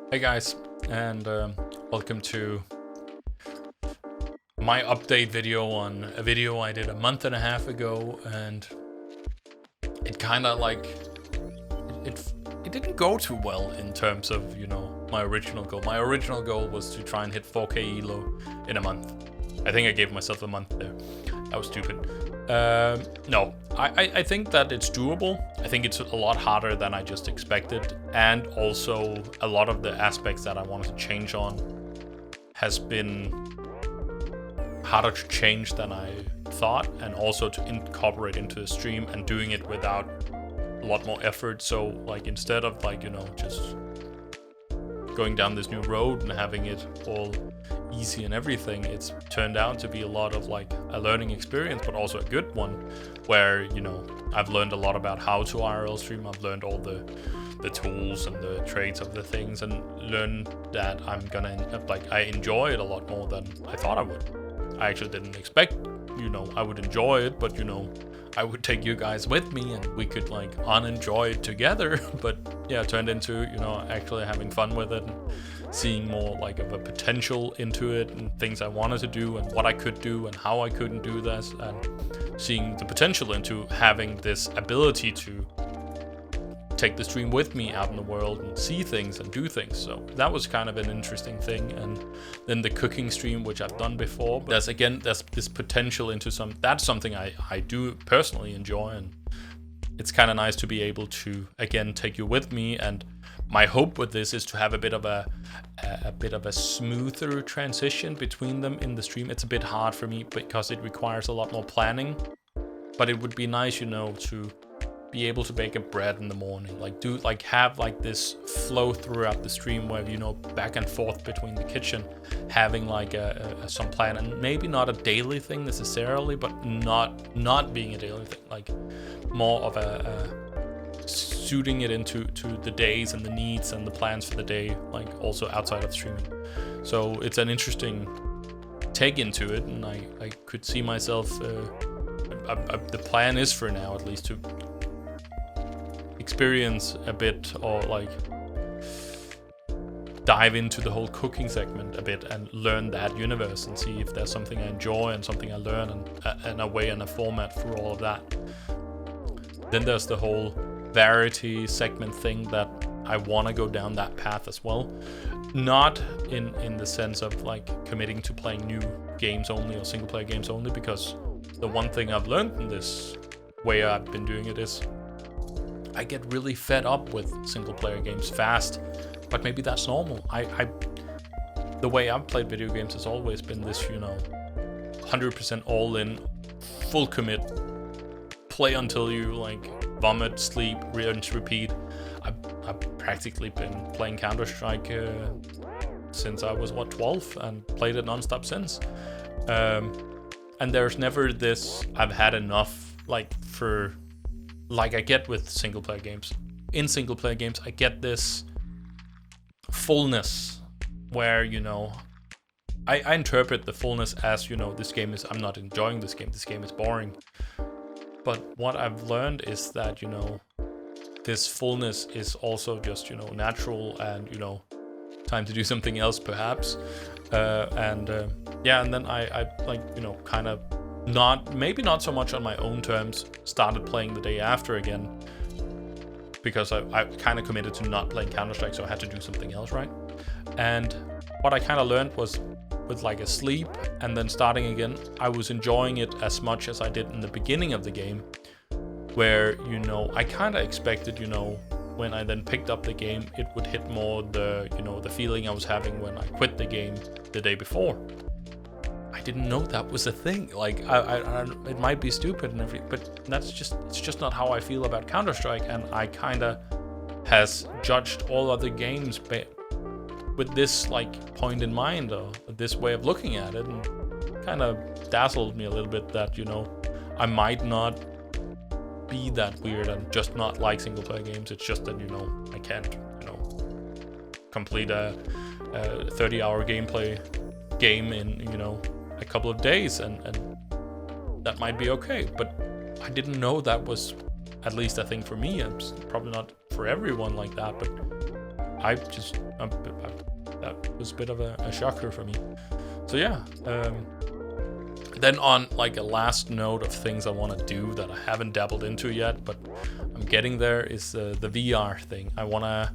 Hey guys, and welcome to my update video on a video I did a month and a half ago, and it kind of like it didn't go too well in terms of my original goal. My original goal was to try and hit 4K elo in a month. I think I gave myself a month there. That was stupid. No, I think that it's doable. I think it's a lot harder than I just expected, and also a lot of the aspects that I wanted to change on has been harder to change than I thought, and also to incorporate into the stream and doing it without a lot more effort. So like instead of just going down this new road and having it all easy and everything, it's turned out to be a lot of like a learning experience, but also a good one, where I've learned a lot about how to IRL stream. I've learned all the tools and the traits of the things, and learned that I enjoy it a lot more than I thought I would. I actually didn't expect I would enjoy it, but I would take you guys with me and we could like unenjoy it together. But yeah, it turned into actually having fun with it and seeing more like of a potential into it, and things I wanted to do and what I could do and how I couldn't do this, and seeing the potential into having this ability to take the stream with me out in the world and see things and do things. So that was kind of an interesting thing. And then the cooking stream, which I've done before, but there's this potential into that's something I do personally enjoy, and it's kind of nice to be able to again take you with me. And my hope with this is to have a bit of a smoother transition between them in the stream. It's a bit hard for me because it requires a lot more planning, but it would be nice to be able to bake a bread in the morning, have this flow throughout the stream where back and forth between the kitchen, having like some plan, and maybe not a daily thing necessarily, but not being a daily thing, like more of a suiting it into the days and the needs and the plans for the day, like also outside of streaming. So it's an interesting take into it, and I could see myself the plan is for now at least to experience a bit, or like dive into the whole cooking segment a bit and learn that universe and see if there's something I enjoy and something I learn, and a way and a format for all of that. Then there's the whole variety segment thing that I want to go down that path as well, not in the sense of like committing to playing new games only or single player games only, because the one thing I've learned in this way I've been doing it is I get really fed up with single player games fast, but maybe that's normal. The way I've played video games has always been this, 100% all in, full commit, play until you like vomit, sleep, rinse, repeat. I've practically been playing Counter-Strike since I was 12, and played it nonstop since. And there's never this I've had enough, like I get with single player games. In single player games, I get this fullness where, I interpret the fullness as, I'm not enjoying this game is boring. But what I've learned is that, this fullness is also just, natural, and, time to do something else perhaps. And then I kind of not so much on my own terms, started playing the day after again, because I kind of committed to not playing Counter-Strike, so I had to do something else, right? And what I kind of learned was, with like a sleep and then starting again, I was enjoying it as much as I did in the beginning of the game, where I kind of expected when I then picked up the game, it would hit more the the feeling I was having when I quit the game the day before. I didn't know that was a thing. Like I it might be stupid and everything, but it's just not how I feel about Counter-Strike, and I kind of has judged all other games with this like point in mind, or this way of looking at it, and kind of dazzled me a little bit that I might not be that weird and just not like single player games. It's just that I can't complete a 30-hour gameplay game in a couple of days, and that might be okay. But I didn't know that was, at least I think for me, it's probably not for everyone like that, but that was a bit of a shocker for me. So yeah. Then on like a last note of things I want to do that I haven't dabbled into yet, but I'm getting there, is the VR thing. I want to,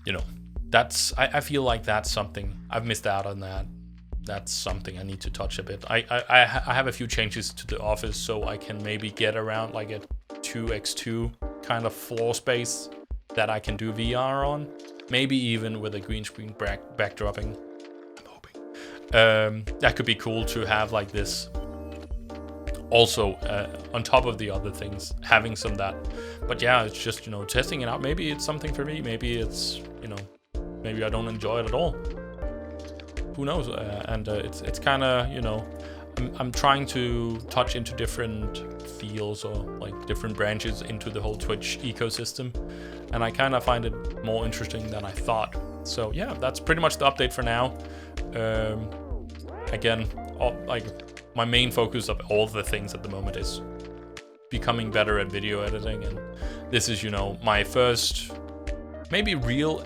you know, I feel like that's something I've missed out on. That's something I need to touch a bit. I have a few changes to the office, so I can maybe get around like a 2x2 kind of floor space that I can do VR on. Maybe even with a green screen backdropping. I'm hoping. That could be cool to have like this. Also, on top of the other things, having some that. But yeah, it's just, you know, testing it out. Maybe it's something for me. Maybe it's, you know, maybe I don't enjoy it at all. Who knows? It's kind of, you know, I'm trying to touch into different fields or like different branches into the whole Twitch ecosystem, and I kind of find it more interesting than I thought. So yeah, that's pretty much the update for now. Again, like my main focus of all the things at the moment is becoming better at video editing, and this is, you know, my first maybe real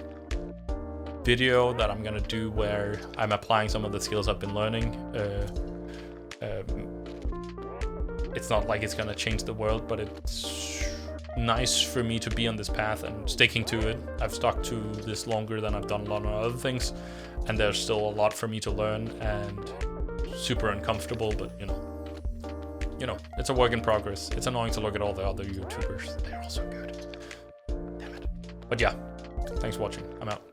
video that I'm gonna do where I'm applying some of the skills I've been learning. It's not like it's gonna change the world, but it's nice for me to be on this path and sticking to it. I've stuck to this longer than I've done a lot of other things, and there's still a lot for me to learn, and super uncomfortable, but you know, it's a work in progress. It's annoying to look at all the other YouTubers. They're also good. Damn it. But yeah, thanks for watching. I'm out.